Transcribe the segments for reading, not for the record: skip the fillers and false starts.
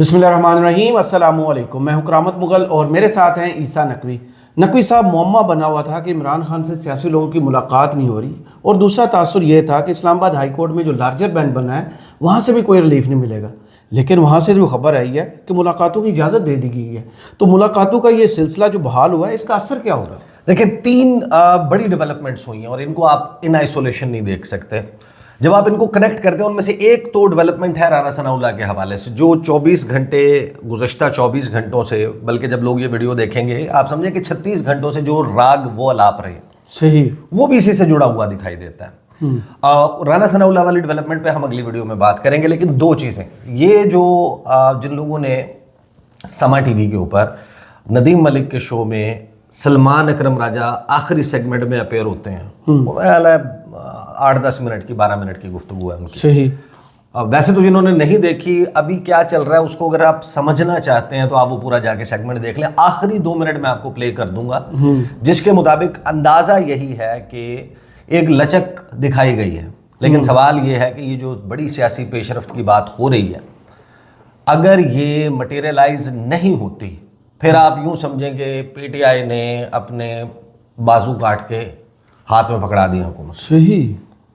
बिस्मिल्लाहिर्रहमानिर्रहीम। अस्सलामु अलैकुम। मैं हूं करामत मुगल और मेरे साथ हैं ईसा नकवी। नकवी साहब, मुअम्मा बना हुआ था कि इमरान खान से सियासी लोगों की मुलाकात नहीं हो रही, और दूसरा तासुर ये था कि इस्लामाबाद हाई कोर्ट में जो लार्जर बेंच बना है वहाँ से भी कोई रिलीफ नहीं मिलेगा। लेकिन वहाँ से जो खबर आई है कि मुलाकातों की इजाज़त दे दी गई है, तो मुलाकातों का ये सिलसिला जो बहाल हुआ है, इसका असर क्या होगा? देखिए, तीन बड़ी डेवलपमेंट्स हुई हैं और इनको आप इन आइसोलेशन नहीं देख सकते। जब आप इनको कनेक्ट करते हैं, उनमें से एक तो डेवलपमेंट है राना सनाउल्लाह के हवाले से, जो 24 घंटे गुज़श्ता 24 घंटों से, बल्कि जब लोग ये वीडियो देखेंगे आप समझें कि 36 घंटों से जो राग वो अलाप रहे हैं, सही, वो भी इसी से जुड़ा हुआ दिखाई देता है। राना सनाउल्लाह वाली डेवलपमेंट पे हम अगली वीडियो में बात करेंगे, लेकिन दो चीज़ें, ये जो जिन लोगों ने समा टीवी के ऊपर नदीम मलिक के शो में सलमान अकरम राजा आखिरी सेगमेंट में अपेयर होते हैं, वो 8-10 मिनट की 12 मिनट की गुफ्तगू है उनकी। सही। वैसे तो जिन्होंने नहीं देखी, अभी क्या चल रहा है उसको अगर आप समझना चाहते हैं तो आप वो पूरा जाके सेगमेंट देख लें। आखिरी 2 मिनट में आपको प्ले कर दूंगा, जिसके मुताबिक अंदाज़ा यही है कि एक लचक दिखाई गई है। लेकिन सवाल ये है कि ये जो बड़ी सियासी पेशरफ्त की बात हो रही है, अगर ये मटेरियलाइज नहीं होती, फिर आप यूं समझें कि पीटीआई ने अपने बाजू काट के हाथ में पकड़ा दिया हुकूमत। सही।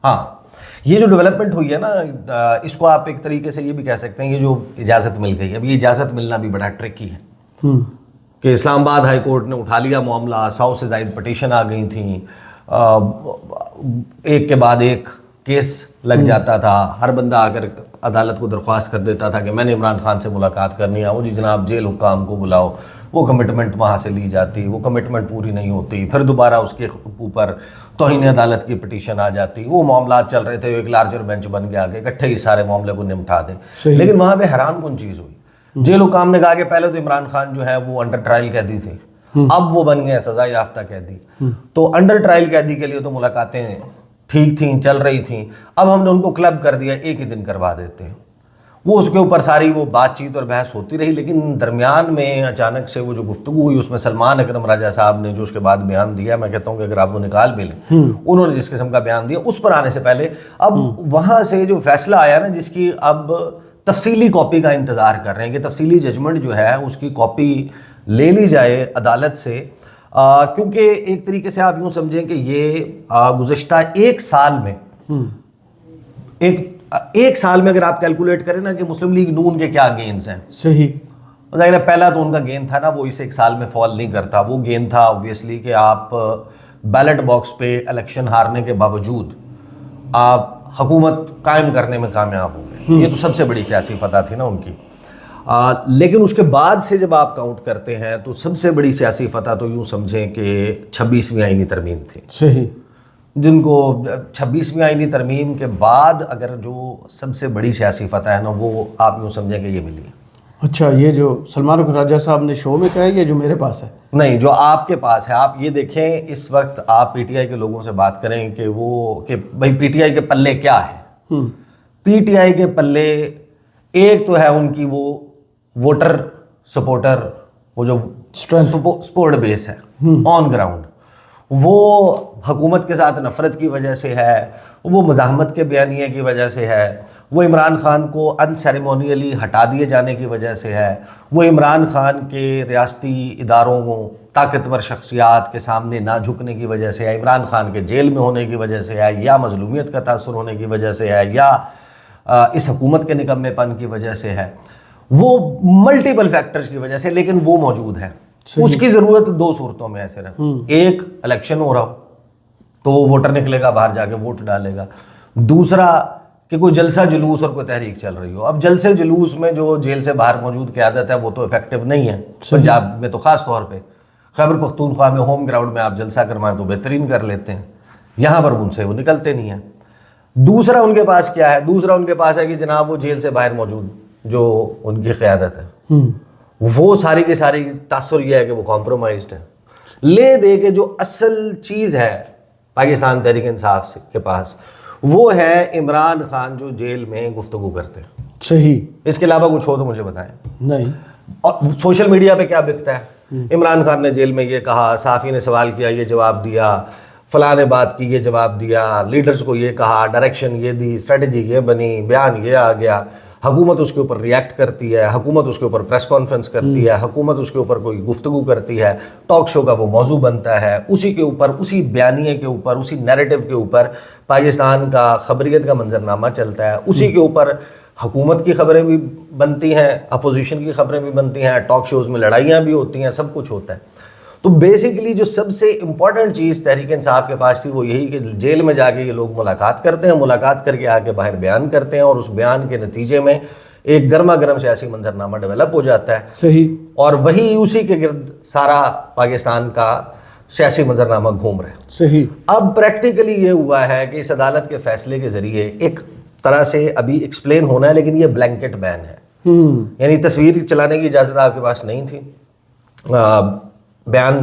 हाँ, ये जो डेवलपमेंट हुई है ना, इसको आप एक तरीके से ये भी कह सकते हैं, ये जो इजाज़त मिल गई है, अब ये इजाज़त मिलना भी बड़ा ट्रिकी है कि इस्लामाबाद हाई कोर्ट ने उठा लिया मामला, 100 से ज़ायद पटिशन आ गई थी, एक के बाद एक केस लग जाता था, हर बंदा आकर अदालत को दरख्वास्त कर देता था कि मैंने इमरान खान से मुलाकात करनी है, वो जी जनाब जेल हुक्काम को बुलाओ, वो कमिटमेंट वहाँ से ली जाती, वो कमिटमेंट पूरी नहीं होती, फिर दोबारा उसके ऊपर तौहीन अदालत की पिटीशन आ जाती, वो मामला चल रहे थे, एक लार्जर बेंच बन के आगे इकट्ठे ही सारे मामले को निपटा दें। लेकिन वहाँ पे हैरान कौन चीज़ हुई, जेल हुक्काम ने कहा कि पहले तो इमरान खान जो है वो अंडर ट्रायल कैदी थे, अब वो बन गए सजा याफ्ता कैदी। तो अंडर ट्रायल कैदी के लिए तो मुलाकातें ठीक थी, चल रही थी, अब हमने उनको क्लब कर दिया, एक ही दिन करवा देते हैं। वो उसके ऊपर सारी वो बातचीत और बहस होती रही, लेकिन दरमियान में अचानक से वो जो गुफ्तगू हुई, उसमें सलमान अकरम राजा साहब ने जो उसके बाद बयान दिया, मैं कहता हूँ कि अगर आप वो निकाल भी लें, उन्होंने जिस किस्म का बयान दिया, उस पर आने से पहले अब वहाँ से जो फैसला आया ना, जिसकी अब तफसीली कॉपी का इंतज़ार कर रहे हैं कि तफसीली जजमेंट जो है उसकी कॉपी ले ली जाए अदालत से, क्योंकि एक तरीके से आप यूँ समझें कि ये गुज़श्ता एक साल में एक साल में अगर आप कैलकुलेट करें ना कि मुस्लिम लीग नून के क्या गेन्स हैं। सही। ज़ाहिर है पहला तो उनका गेन था ना, वो इस एक साल में फॉल नहीं करता। वो गेन था ऑब्वियसली कि आप बैलेट बॉक्स पे इलेक्शन हारने के बावजूद आप हुकूमत कायम करने में कामयाब हो गए, ये तो सबसे बड़ी सियासी फतह थी ना उनकी। लेकिन उसके बाद से जब आप काउंट करते हैं तो सबसे बड़ी सियासी फतह तो यूँ समझें कि 26वीं आईनी तरमीम थी। सही। जिनको 26वीं आईनी तरमीम के बाद अगर जो सबसे बड़ी सियासी फतह है ना, वो आप यूँ समझें कि ये मिली है। अच्छा, ये जो सलमान राजा साहब ने शो में कहा है, ये जो मेरे पास है? नहीं, जो आपके पास है। आप ये देखें, इस वक्त आप पीटीआई के लोगों से बात करें कि वो कि भाई पीटीआई के पल्ले क्या है। पीटीआई के पल्ले एक तो है उनकी वो वोटर सपोर्टर, वो जो सपोर्ट बेस है ऑन ग्राउंड, वो हुकूमत के साथ नफ़रत की वजह से है, वो मज़ाहमत के बयानिए की वजह से है, वो इमरान खान को अनसेरेमोनियली हटा दिए जाने की वजह से है, वो इमरान खान के रियासती इदारों को ताकतवर शख्सियात के सामने ना झुकने की वजह से है, इमरान खान के जेल में होने की वजह से है, या मजलूमियत का तासुर होने की वजह से है, या इस हुकूमत के निकम्मेपन की वजह से है। वो मल्टीपल फैक्टर्स की वजह से, लेकिन वो मौजूद है। उसकी ज़रूरत दो सूरतों में है सिर्फ, एक इलेक्शन हो रहा हो तो वोटर निकलेगा बाहर जाके वोट डालेगा, दूसरा कि कोई जलसा जुलूस और कोई तहरीक चल रही हो। अब जलसे जुलूस में जो जेल से बाहर मौजूद क़यादत है वो तो इफेक्टिव नहीं है, पंजाब में तो ख़ास तौर पे, खैबर पख्तूनख्वा में होम ग्राउंड में आप जलसा करवाएं तो बेहतरीन कर लेते हैं, यहाँ पर उनसे वो निकलते नहीं हैं। दूसरा उनके पास क्या है, दूसरा उनके पास है कि जनाब वो जेल से बाहर मौजूद जो उनकी क़यादत है, वो सारी की सारी तासुर यह है कि वो कॉम्प्रोमाइज्ड है। ले दे के जो असल चीज़ है पाकिस्तान तहरीक इंसाफ के पास, वो है इमरान खान जो जेल में गुफ्तगू करते हैं। सही। इसके अलावा कुछ हो तो मुझे बताएं। नहीं। और सोशल मीडिया पे क्या बिकता है, इमरान खान ने जेल में ये कहा, साफ़ी ने सवाल किया ये जवाब दिया, फलां ने बात की ये जवाब दिया, लीडर्स को ये कहा, डायरेक्शन ये दी, स्ट्रेटजी ये बनी, बयान ये आ गया, حکومت اس کے اوپر ریئیکٹ کرتی ہے, حکومت اس کے اوپر پریس کانفرنس کرتی ہے, حکومت اس کے اوپر کوئی گفتگو کرتی ہے, ٹاک شو کا وہ موضوع بنتا ہے, اسی کے اوپر, اسی بیانیے کے اوپر, اسی نیریٹو کے اوپر پاکستان کا خبریت کا منظرنامہ چلتا ہے, اسی کے اوپر حکومت کی خبریں بھی بنتی ہیں, اپوزیشن کی خبریں بھی بنتی ہیں, ٹاک شوز میں لڑائیاں بھی ہوتی ہیں, سب کچھ ہوتا ہے. تو بیسیکلی جو سب سے امپورٹنٹ چیز تحریک انصاف کے پاس تھی وہ یہی کہ جیل میں جا کے یہ لوگ ملاقات کرتے ہیں, ملاقات کر کے آ کے باہر بیان کرتے ہیں, اور اس بیان کے نتیجے میں ایک گرما گرم سیاسی منظرنامہ ڈیولپ ہو جاتا ہے. صحیح. اور وہی اسی کے گرد سارا پاکستان کا سیاسی منظرنامہ گھوم رہا ہے. صحیح. اب پریکٹیکلی یہ ہوا ہے کہ اس عدالت کے فیصلے کے ذریعے ایک طرح سے ابھی ایکسپلین ہونا ہے, لیکن یہ بلینکٹ بین ہے, یعنی تصویر چلانے کی اجازت آپ کے پاس نہیں تھی, بیان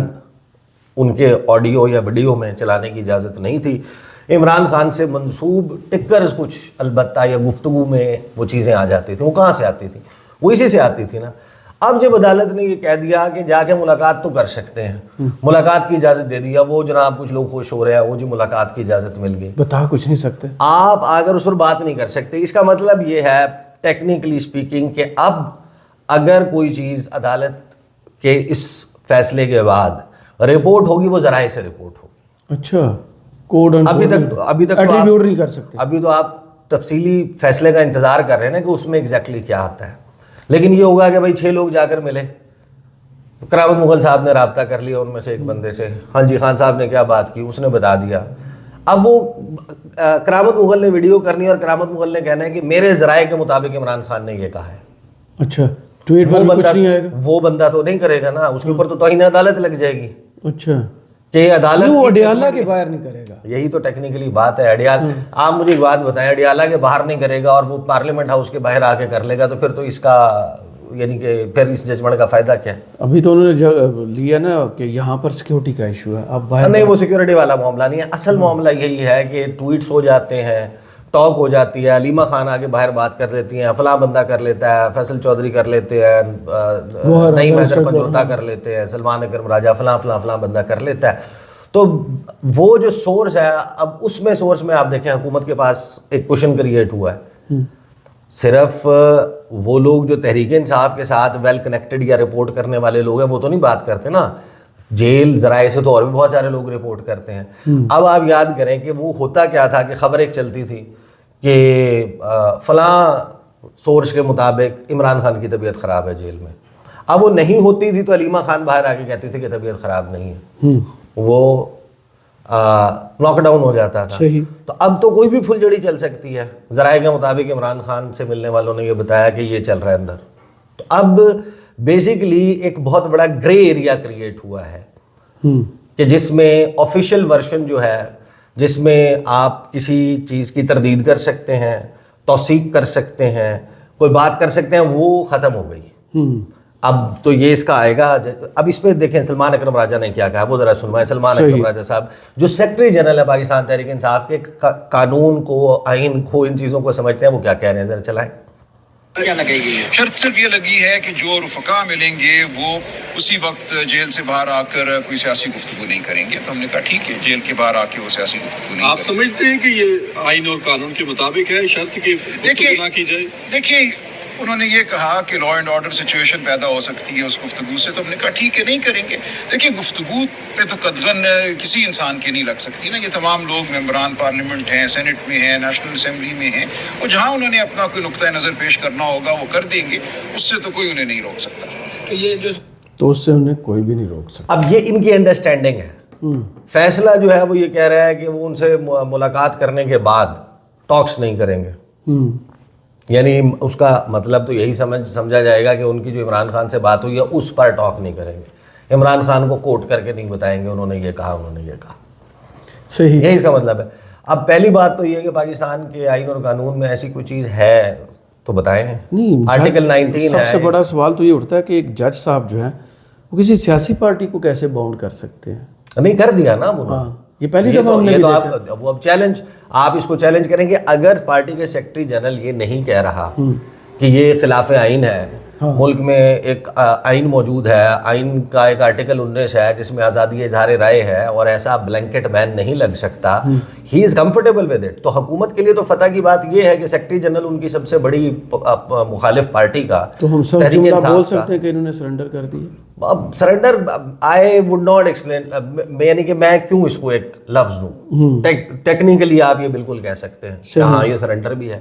ان کے آڈیو یا ویڈیو میں چلانے کی اجازت نہیں تھی, عمران خان سے منسوب ٹکرز کچھ البتہ یا گفتگو میں وہ چیزیں آ جاتی تھیں. وہ کہاں سے آتی تھی؟ وہ اسی سے آتی تھی نا. اب جب عدالت نے یہ کہہ دیا کہ جا کے ملاقات تو کر سکتے ہیں, ملاقات کی اجازت دے دیا, وہ جناب کچھ لوگ خوش ہو رہے ہیں, وہ جی ملاقات کی اجازت مل گئی, بتا کچھ نہیں سکتے آپ اگر اس پر بات نہیں کر سکتے. اس کا مطلب یہ ہے ٹیکنیکلی اسپیکنگ کہ اب اگر کوئی چیز عدالت کے اس فیصلے کے بعد رپورٹ ہوگی وہ ذرائع سے رپورٹ ہوگی. اچھا, کوڈ ابھی تک ایٹریبیوٹ نہیں کر سکتے. ابھی تو آپ تفصیلی فیصلے کا انتظار کر رہے ہیں نا کہ اس میں ایگزیکٹلی کیا آتا ہے. لیکن یہ ہوگا کہ بھائی 6 لوگ جا کر ملے, کرامت مغل صاحب نے رابطہ کر لیا ان میں سے ایک بندے سے, ہاں جی خان صاحب نے کیا بات کی, اس نے بتا دیا. اب وہ کرامت مغل نے ویڈیو کرنی اور کرامت مغل نے کہنا ہے کہ میرے ذرائع کے مطابق عمران خان نے یہ کہا ہے. اچھا, ٹویٹ پر کچھ نہیں آئے گا. وہ بندہ تو نہیں کرے گا نا, اس کے اوپر تو توہین عدالت لگ جائے گی. اچھا, کہ عدالت وہ اڈیالہ کے باہر نہیں کرے گا. یہی تو ٹیکنیکلی بات ہے. آپ مجھے ایک بات بتائیں, اڈیالہ کے باہر نہیں کرے گا اور وہ پارلیمنٹ ہاؤس کے باہر آ کے کر لے گا, تو پھر تو اس کا یعنی کہ پھر اس ججمنٹ کا فائدہ کیا ہے؟ ابھی تو انہوں نے لیا نا کہ یہاں پر سیکیورٹی کا ایشو ہے, اب باہر نہیں, وہ سیکیورٹی والا معاملہ نہیں ہے. اصل معاملہ یہی ہے کہ ٹویٹس ہو جاتے ہیں, ٹاک ہو جاتی ہے, علیمہ خان آگے باہر بات کر لیتی ہیں, فلاں بندہ کر لیتا ہے, فیصل چودھری کر لیتے ہیں, نعیم حیدر پنجوتا کر لیتے ہیں, سلمان اکرم راجہ, فلاں بندہ کر لیتا ہے. تو وہ جو سورس ہے, اب اس میں سورس میں آپ دیکھیں حکومت کے پاس ایک کوشچن کریٹ ہوا ہے. صرف وہ لوگ جو تحریک انصاف کے ساتھ ویل کنیکٹڈ یا رپورٹ کرنے والے لوگ ہیں وہ تو نہیں بات کرتے نا, جیل ذرائع سے تو اور بھی بہت سارے لوگ رپورٹ کرتے ہیں. اب آپ یاد کریں کہ وہ ہوتا کیا تھا کہ خبر ایک چلتی تھی کہ فلاں سورس کے مطابق عمران خان کی طبیعت خراب ہے جیل میں. اب وہ نہیں ہوتی تھی تو علیمہ خان باہر آ کے کہتی تھی کہ طبیعت خراب نہیں ہے, وہ ناک ڈاؤن ہو جاتا تھا. تو اب تو کوئی بھی پھل جڑی چل سکتی ہے. ذرائع کے مطابق عمران خان سے ملنے والوں نے یہ بتایا کہ یہ چل رہا ہے اندر. تو اب بیسیکلی ایک بہت بڑا گرے ایریا کریٹ ہوا ہے کہ جس میں آفیشیل ورژن جو ہے, جس میں آپ کسی چیز کی تردید کر سکتے ہیں, توثیق کر سکتے ہیں, کوئی بات کر سکتے ہیں, وہ ختم ہو گئی. اب تو یہ اس کا آئے گا. اب اس پہ دیکھیں سلمان اکرم راجہ نے کیا کہا, وہ ذرا سنوائیں. سلمان اکرم راجہ صاحب جو سیکرٹری جنرل ہے پاکستان تحریک انصاف کے, قانون کو, آئین کو, ان چیزوں کو سمجھتے ہیں, وہ کیا کہہ رہے ہیں ذرا چلائیں. شرط صرف یہ لگی ہے کہ جو رفقا ملیں گے وہ اسی وقت جیل سے باہر آ کر کوئی سیاسی گفتگو نہیں کریں گے. تو ہم نے کہا ٹھیک ہے, جیل کے باہر آ کے وہ سیاسی گفتگو نہیں. آپ سمجھتے ہیں کہ یہ آئین اور قانون کے مطابق ہے شرط کی گفتگو نہ کی جائے؟ دیکھیے انہوں نے یہ کہا کہ لا اینڈ آرڈر سچویشن پیدا ہو سکتی ہے اس گفتگو سے, تو ہم نے کہا ٹھیک ہے نہیں کریں گے. دیکھیے گفتگو پہ تو قدغن کسی انسان کی نہیں لگ سکتی نا. یہ تمام لوگ ممبران پارلیمنٹ ہیں, سینٹ میں ہیں, نیشنل اسمبلی میں ہیں, اور جہاں انہوں نے اپنا کوئی نقطۂ نظر پیش کرنا ہوگا وہ کر دیں گے, اس سے تو کوئی انہیں نہیں روک سکتا. تو اس سے انہیں کوئی بھی نہیں روک سکتا. اب یہ ان کی انڈرسٹینڈنگ ہے. فیصلہ جو ہے وہ یہ کہہ رہا ہے کہ وہ ان سے ملاقات کرنے کے بعد ٹاکس نہیں کریں گے. یعنی اس کا مطلب تو یہی سمجھا جائے گا کہ ان کی جو عمران خان سے بات ہوئی ہے اس پر ٹاک نہیں کریں گے, عمران خان کو کوٹ کر کے نہیں بتائیں گے انہوں نے یہ کہا, انہوں نے یہ کہا. صحیح, یہی اس کا مطلب ہے. اب پہلی بات تو یہ ہے کہ پاکستان کے آئین اور قانون میں ایسی کوئی چیز ہے تو بتائیں. نہیں, آرٹیکل 19 ہے. سب سے بڑا سوال تو یہ اٹھتا ہے کہ ایک جج صاحب جو ہیں وہ کسی سیاسی پارٹی کو کیسے باؤنڈ کر سکتے ہیں؟ نہیں کر دیا نا انہوں نے. یہ پہلی دفعہ ہم نے بھی دیکھا. اب چیلنج, آپ اس کو چیلنج کریں گے. اگر پارٹی کے سیکرٹری جنرل یہ نہیں کہہ رہا کہ یہ خلاف آئین ہے, ملک میں ایک آئین موجود ہے, آئین کا ایک آرٹیکل 19 ہے جس میں آزادی اظہار رائے ہے, اور ایسا بلینکٹ بین نہیں لگ سکتا. ہی از کمفرٹیبل ود اٹ. تو حکومت کے لیے تو فتح کی بات یہ ہے کہ سیکرٹری جنرل ان کی سب سے بڑی مخالف پارٹی کا, تو ہم سب تحریک جملہ انصاف بول کا. سکتے ہیں کہ انہوں نے سرنڈر کر دیا. اب surrender I would not explain, یعنی کہ میں کیوں اس کو ایک لفظ دوں, ٹیکنیکلی آپ یہ بالکل کہہ سکتے ہیں کہ ہاں یہ سرنڈر بھی ہے,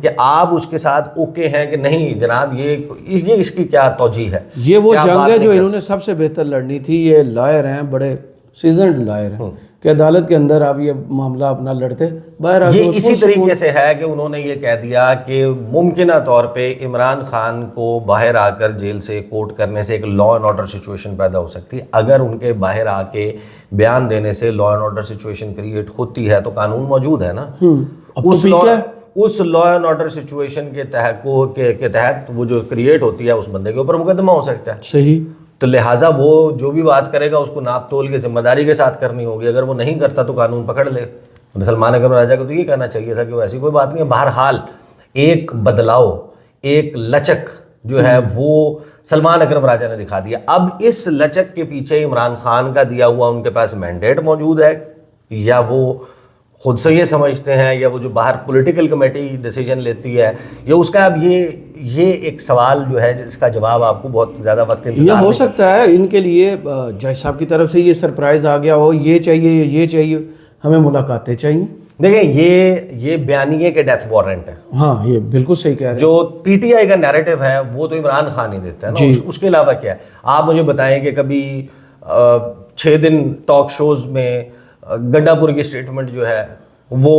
کہ آپ اس کے ساتھ اوکے ہیں کہ نہیں جناب یہ اس کی کیا توجیہ ہے. یہ وہ جنگ ہے جو انہوں نے سب سے بہتر لڑنی تھی. یہ لائر ہیں, بڑے سیزنڈ لائر ہیں, کہ عدالت کے اندر آپ یہ معاملہ اپنا لڑتے باہر. یہ اسی طریقے سے ہے کہ انہوں نے یہ کہہ دیا کہ ممکنہ طور پہ عمران خان کو باہر آ کر جیل سے کوٹ کرنے سے ایک لا اینڈ آرڈر سچویشن پیدا ہو سکتی ہے. اگر ان کے باہر آ کے بیان دینے سے law and order situation create ہوتی ہے تو قانون موجود ہے نا. اس لا اینڈ آرڈر سچویشن کے تحت وہ جو کریٹ ہوتی ہے اس بندے کے اوپر مقدمہ ہو سکتا ہے. صحیح. تو لہٰذا وہ جو بھی بات کرے گا اس کو ناپ تول کے ذمہ داری کے ساتھ کرنی ہوگی. اگر وہ نہیں کرتا تو قانون پکڑ لے. سلمان اکرم راجہ کو تو یہ کہنا چاہیے تھا کہ وہ ایسی کوئی بات نہیں ہے. بہرحال ایک بدلاؤ, ایک لچک جو ہے وہ سلمان اکرم راجہ نے دکھا دیا. اب اس لچک کے پیچھے عمران خان کا دیا ہوا ان کے پاس مینڈیٹ موجود ہے, یا وہ خود سے یہ سمجھتے ہیں, یا وہ جو باہر پولیٹیکل کمیٹی ڈیسیجن لیتی ہے, یا اس کا اب یہ ایک سوال جو ہے جس کا جواب آپ کو بہت زیادہ وقت انتظار یہ ہو سکتا ہے ان کے لیے جج صاحب کی طرف سے یہ سرپرائز آ گیا ہو, یہ چاہیے ہمیں ملاقاتیں چاہیے. دیکھیں یہ بیانیے کے ڈیتھ وارنٹ ہے. ہاں یہ بالکل صحیح کہہ رہے ہیں. جو پی ٹی آئی کا نیریٹو ہے وہ تو عمران خان ہی دیتا ہے نا, اس کے علاوہ کیا ہے. آپ مجھے بتائیں کہ کبھی 6 دن ٹاک شوز میں گنڈا پور کی اسٹیٹمنٹ جو ہے وہ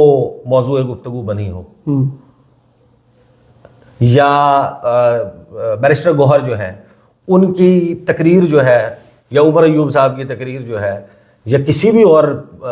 موضوع گفتگو بنی ہو, یا بیرسٹر گوہر جو ہیں ان کی تقریر جو ہے, یا عمر ایوب صاحب کی تقریر جو ہے, یا کسی بھی اور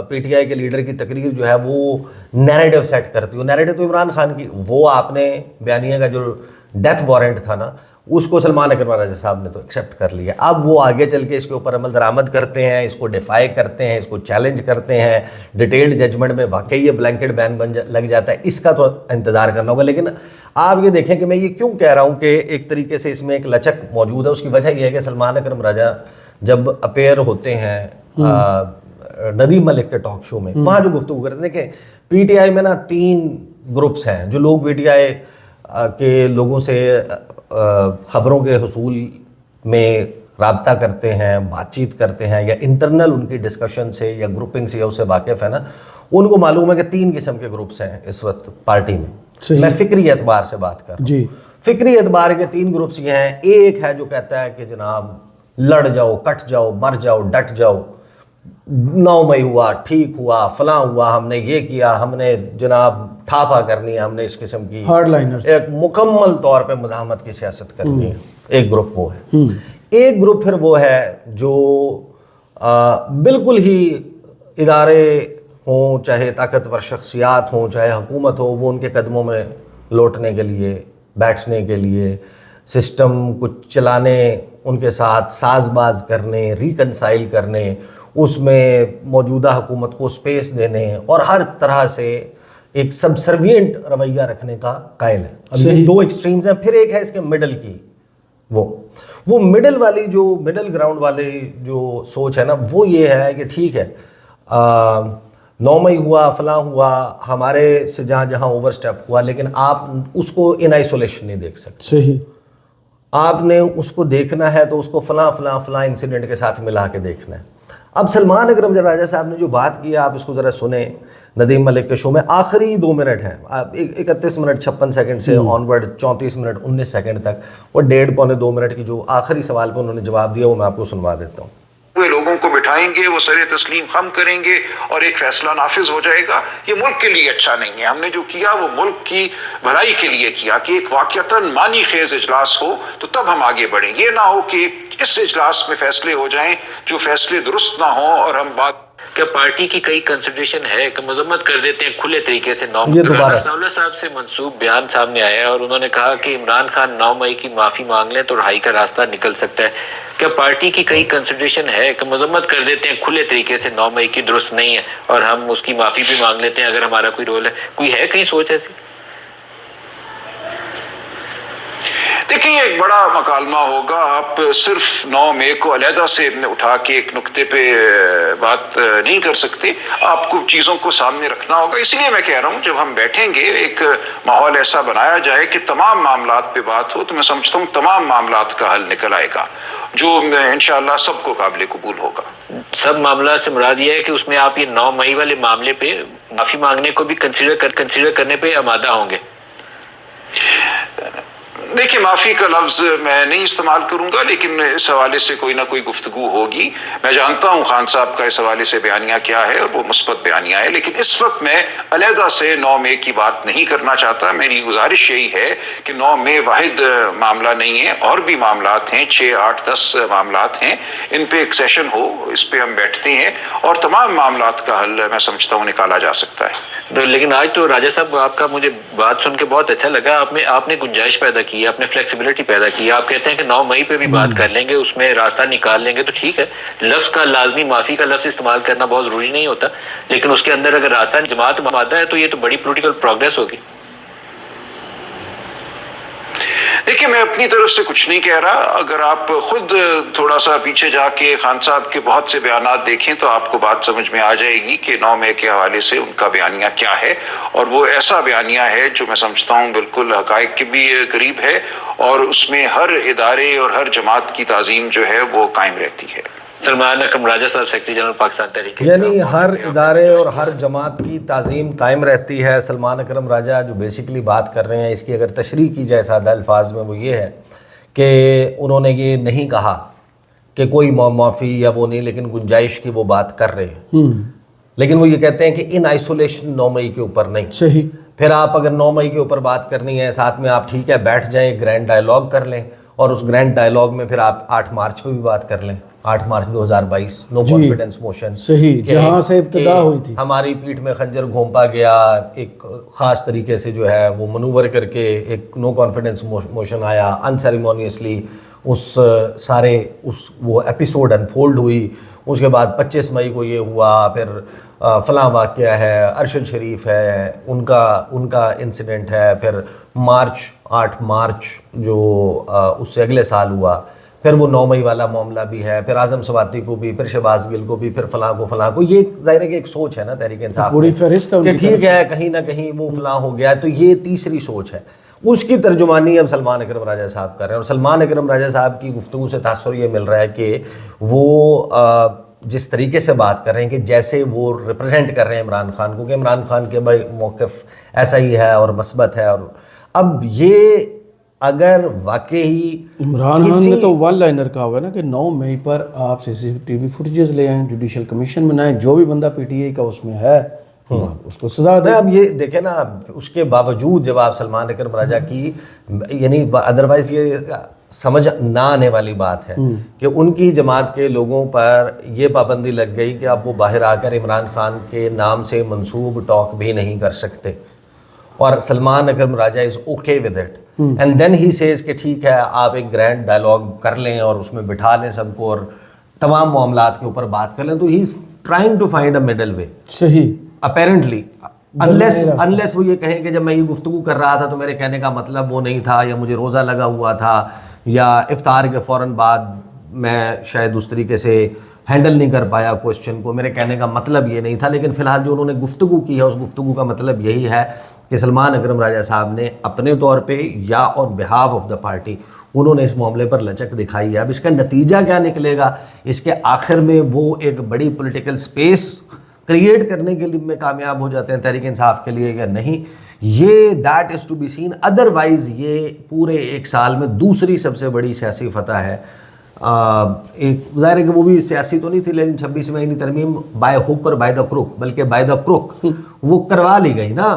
پی ٹی آئی کے لیڈر کی تقریر جو ہے وہ نیریٹو سیٹ کرتی ہو. نیریٹو تو عمران خان کی, وہ آپ نے بیانیہ کا جو ڈیتھ وارنٹ تھا نا اس کو سلمان اکرم راجہ صاحب نے تو ایکسیپٹ کر لیا. اب وہ آگے چل کے اس کے اوپر عمل درآمد کرتے ہیں, اس کو ڈیفائی کرتے ہیں, اس کو چیلنج کرتے ہیں, ڈیٹیلڈ ججمنٹ میں واقعی یہ بلینکٹ بین لگ جاتا ہے. اس کا تو انتظار کرنا ہوگا. لیکن آپ یہ دیکھیں کہ میں یہ کیوں کہہ رہا ہوں کہ ایک طریقے سے اس میں ایک لچک موجود ہے. اس کی وجہ یہ ہے کہ سلمان اکرم راجہ جب اپیئر ہوتے ہیں ندیم ملک کے ٹاک شو میں, وہاں جو گفتگو کرتے ہیں, دیکھیں پی ٹی آئی میں نا 3 گروپس ہیں جو لوگ پی ٹی آئی کے لوگوں سے خبروں کے حصول میں رابطہ کرتے ہیں, بات چیت کرتے ہیں, یا انٹرنل ان کی ڈسکشن سے یا گروپنگ سے یا اس سے واقف ہے نا, ان کو معلوم ہے کہ 3 قسم کے گروپس ہیں اس وقت پارٹی میں. میں فکری اعتبار سے بات کر رہا ہوں. فکری اعتبار کے 3 گروپس یہ ہیں. ایک ہے جو کہتا ہے کہ جناب لڑ جاؤ, کٹ جاؤ, مر جاؤ, ڈٹ جاؤ, 9 مئی ہوا, ٹھیک ہوا, فلاں ہوا, ہم نے یہ کیا, ہم نے جناب ٹھاپا کرنی ہے, ہم نے اس قسم کی ہارڈ لائنرز ایک مکمل طور پہ مزاحمت کی سیاست کرنی ہے. ایک گروپ وہ ہے. ایک گروپ پھر وہ ہے جو بالکل ہی ادارے ہوں, چاہے طاقتور شخصیات ہوں, چاہے حکومت ہو, وہ ان کے قدموں میں لوٹنے کے لیے, بیٹھنے کے لیے, سسٹم کو چلانے, ان کے ساتھ ساز باز کرنے, ریکنسائل کرنے, اس میں موجودہ حکومت کو سپیس دینے, اور ہر طرح سے ایک سبسروینٹ رویہ رکھنے کا قائل ہے. اب یہ 2 ایکسٹریمز ہیں. پھر ایک ہے اس کے مڈل کی, وہ مڈل والی جو مڈل گراؤنڈ والی جو سوچ ہے نا, وہ یہ ہے کہ ٹھیک ہے 9 مئی ہوا, فلاں ہوا, ہمارے سے جہاں اوور سٹیپ ہوا, لیکن آپ اس کو ان آئسولیشن نہیں دیکھ سکتے. صحیح. آپ نے اس کو دیکھنا ہے تو اس کو فلاں فلاں فلاں انسیڈنٹ کے ساتھ ملا کے دیکھنا ہے. اب سلمان اکرم راجہ صاحب نے جو بات کی آپ اس کو ذرا سنیں ندیم ملک کے شو میں. آخری 2 منٹ ہیں, 31 منٹ 56 سیکنڈ سے آن ورڈ 34 منٹ 19 سیکنڈ تک, وہ 1.5 پونے 2 منٹ کی جو آخری سوال پہ انہوں نے جواب دیا وہ میں آپ کو سنوا دیتا ہوں. وہ لوگوں کو بٹھائیں گے, وہ سر تسلیم خم کریں گے اور ایک فیصلہ نافذ ہو جائے گا. یہ ملک کے لیے اچھا نہیں ہے. ہم نے جو کیا وہ ملک کی بھلائی کے لیے کیا کہ ایک واقعتاً معنی خیز اجلاس ہو تو تب ہم آگے بڑھیں. یہ نہ ہو کہ اس اجلاس میں فیصلے ہو جائیں جو فیصلے درست نہ ہوں اور ہم بات. کیا پارٹی کی کئی کنسیڈریشن ہے کہ مذمت کر دیتے ہیں کھلے طریقے سے؟ حسن اللہ صاحب سے منسوب بیان سامنے آیا ہے اور انہوں نے کہا کہ عمران خان 9 مئی کی معافی مانگ لیں تو رہائی کا راستہ نکل سکتا ہے. کیا پارٹی کی کئی کنسیڈریشن ہے کہ مذمت کر دیتے ہیں کھلے طریقے سے 9 مئی کی درست نہیں ہے اور ہم اس کی معافی بھی مانگ لیتے ہیں اگر ہمارا کوئی رول ہے؟ کوئی ہے کہیں سوچ ایسی؟ देखिए ये एक बड़ा मकालमा होगा, आप सिर्फ 9 मई को अलहदा से उठा के एक नुक्ते पे बात नहीं कर सकते, आपको चीज़ों को सामने रखना होगा। इसलिए मैं कह रहा हूँ जब हम बैठेंगे एक माहौल ऐसा बनाया जाए कि तमाम मामलात पे बात हो, तो मैं समझता हूँ तमाम मामलात का हल निकल आएगा जो इंशाअल्लाह सबको काबिल कबूल होगा। सब मामला से मुराद ये है कि उसमें आप ये 9 मई वाले मामले पे माफी मांगने को भी कंसीडर करने पे आमादा होंगे? देखिए माफ़ी का लफ्ज़ मैं नहीं इस्तेमाल करूंगा, लेकिन इस हवाले से कोई ना कोई गुफ्तगू होगी। मैं जानता हूं खान साहब का इस हवाले से बयानिया क्या है और वो मुस्बत बयानिया है, लेकिन इस वक्त मैं अलहदा से 9 मई की बात नहीं करना चाहता। मेरी गुजारिश यही है कि 9 मई वाहिद मामला नहीं है, और भी मामलात हैं, 6, 8, 10 मामलात हैं, इन पे एक सेशन हो, इस पे हम बैठते हैं और तमाम मामलात का हल मैं समझता हूँ निकाला जा सकता है। लेकिन आज तो राजा साहब आपका मुझे बात सुन के बहुत अच्छा लगा, आपने गुंजाइश पैदा की, आपने फ्लेक्सिबिलिटी पैदा की। आप कहते हैं कि 9 मई पे भी बात कर लेंगे, उसमें रास्ता निकाल लेंगे, तो ठीक है। लफ्ज़ का लाजमी माफ़ी का लफ्ज़ इस्तेमाल करना बहुत ज़रूरी नहीं होता, लेकिन उसके अंदर अगर रास्ता जमात मादा है तो ये तो बड़ी पॉलिटिकल प्रोग्रेस होगी। देखिए मैं अपनी तरफ से कुछ नहीं कह रहा, अगर आप खुद थोड़ा सा पीछे जाके खान साहब के बहुत से बयानात देखें तो आपको बात समझ में आ जाएगी कि 9 मई के हवाले से उनका बयानिया क्या है, और वो ऐसा बयानिया है जो मैं समझता हूँ बिल्कुल हकायक के भी करीब है, और उसमें हर इदारे और हर जमात की ताज़ीम जो है वो कायम रहती है। सलमान अकरम राजा साहब, सेक्रेटरी जनरल पाकिस्तान तहरीक, यानी हर इदारे और हर जमात की ताज़ीम कायम रहती है। सलमान अकरम राजा जो बेसिकली बात कर रहे हैं, इसकी अगर तशरीह की जाए सादा अल्फाज में, वो ये है कि उन्होंने ये नहीं कहा कि कोई माफ़ी या वो नहीं, लेकिन गुंजाइश की वो बात कर रहे हैं। लेकिन वो ये कहते हैं कि इन आइसोलेशन 9 मई के ऊपर नहीं। सही। फिर आप अगर 9 मई के ऊपर बात करनी है, साथ में आप ठीक है बैठ जाएं, ग्रैंड डायलॉग कर लें, और उस ग्रैंड डायलॉग में फिर आप 8 मार्च पे भी बात कर लें, 8 मार्च 2022 नो कॉन्फिडेंस मोशन। सही, जहां से इब्तिदा हुई थी, हमारी पीठ में खंजर घोंपा गया, एक ख़ास तरीके से जो है वो मनूवर करके एक नो कॉन्फिडेंस मोशन आया, अनसेरेमोनियसली उस सारे वो एपिसोड अनफोल्ड हुई। उसके बाद 25 मई को ये हुआ, फिर फ़लाँ वाक़या है, अरशद शरीफ है, उनका इंसिडेंट है, फिर 8 मार्च जो उससे अगले साल हुआ, फिर वो 9 मई वाला मामला भी है, फिर आज़म सवाती को भी, फिर शहबाज गिल को भी, फिर फलां को। ये ज़ाहिर है कि एक सोच है ना तहरीक इंसाफ पूरी फहरिस्त है कि ठीक है कहीं ना कहीं वो फलां हो गया, तो ये तीसरी सोच है। उसकी तर्जुमानी अब सलमान अकरम राजा साहब कर रहे हैं, और सलमान अकरम राजा साहब की गुफ्तगू से तासुर ये मिल रहा है कि वो जिस तरीके से बात कर रहे हैं कि जैसे वो रिप्रेजेंट कर रहे हैं इमरान खान को, कि इमरान खान के भाई मौक़िफ़ ऐसा ही है और मस्बत है। और अब ये अगर वाकई इमरान खान ने तो वन लाइनर कहा हुआ है ना कि 9 मई पर आप CCTV फुटेजेस ले आएँ, जुडिशल कमीशन बनाएं, जो भी बंदा PTI का उसमें है उसको सजा दें। अब ये देखें ना, उसके बावजूद जब आप सलमान अकरम राजा की, यानी अदरवाइज ये समझ ना आने वाली बात है कि उनकी जमात के लोगों पर ये पाबंदी लग गई कि आप वो बाहर आकर इमरान खान के नाम से मंसूब टॉक भी नहीं कर सकते, और Salman Akram Raja is okay with it, and then he says कि ठीक है आप एक ग्रैंड डायलॉग कर लें और उसमें बिठा लें सबको और तमाम मामलात के ऊपर बात कर लें। तो he is trying to find a middle way. सही। अपेरेंटली अनलेस वो ये कहें कि जब मैं ये गुफ्तगू कर रहा था तो मेरे कहने का मतलब वो नहीं था, या मुझे रोज़ा लगा हुआ था, या इफ्तार के फ़ौरन बाद मैं शायद उस तरीके से हैंडल नहीं कर पाया क्वेश्चन को, मेरे कहने का मतलब ये नहीं था। लेकिन फ़िलहाल जो उन्होंने गुफ्तगू की है, उस गुफ्तगू का मतलब यही है कि सलमान अकरम राजा साहब ने अपने तौर पे या on behalf of the party उन्होंने इस मामले पर लचक दिखाई है। अब इसका नतीजा क्या निकलेगा, इसके आखिर में वो एक बड़ी पॉलिटिकल स्पेस क्रिएट करने के लिए में कामयाब हो जाते हैं तहरीक इंसाफ के लिए या नहीं, ये that is to be seen. Otherwise ये पूरे एक साल में दूसरी सबसे बड़ी सियासी फतह है। एक ज़ाहिर है कि वो भी सियासी तो नहीं थी, लेकिन 26वीं तरमीम बाय हुक और बाय द क्रुक, बल्कि बाय द क्रुक वो करवा ली गई ना,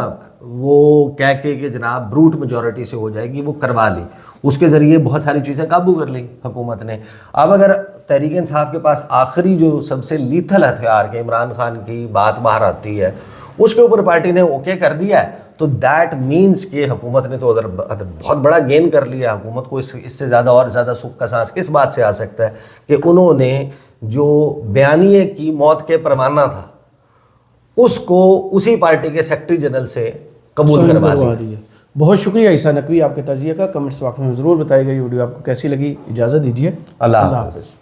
वो कह के कि जनाब ब्रूट मेजॉरिटी से हो जाएगी, वो करवा ली। उसके ज़रिए बहुत सारी चीज़ें काबू कर ली हुकूमत ने। अब अगर तहरीक इंसाफ के पास आखिरी जो सबसे लीथल हथियार के इमरान खान की बात बाहर आती है, उसके ऊपर पार्टी ने ओके कर दिया है, तो दैट मीन्स कि हुकूमत ने तो उधर बहुत बड़ा गेन कर लिया। हुकूमत को इससे ज़्यादा और ज़्यादा सुख का सांस किस बात से आ सकता है कि उन्होंने जो बयानिए की मौत के परवाना था उसको उसी पार्टी के सेक्रेटरी जनरल से कबूल करवा दिया। بہت شکریہ عیسیٰ نقوی آپ کے تجزیے کا. کمنٹس باکس میں ضرور بتائیے گا یہ ویڈیو آپ کو کیسی لگی. اجازت دیجیے. اللہ حافظ.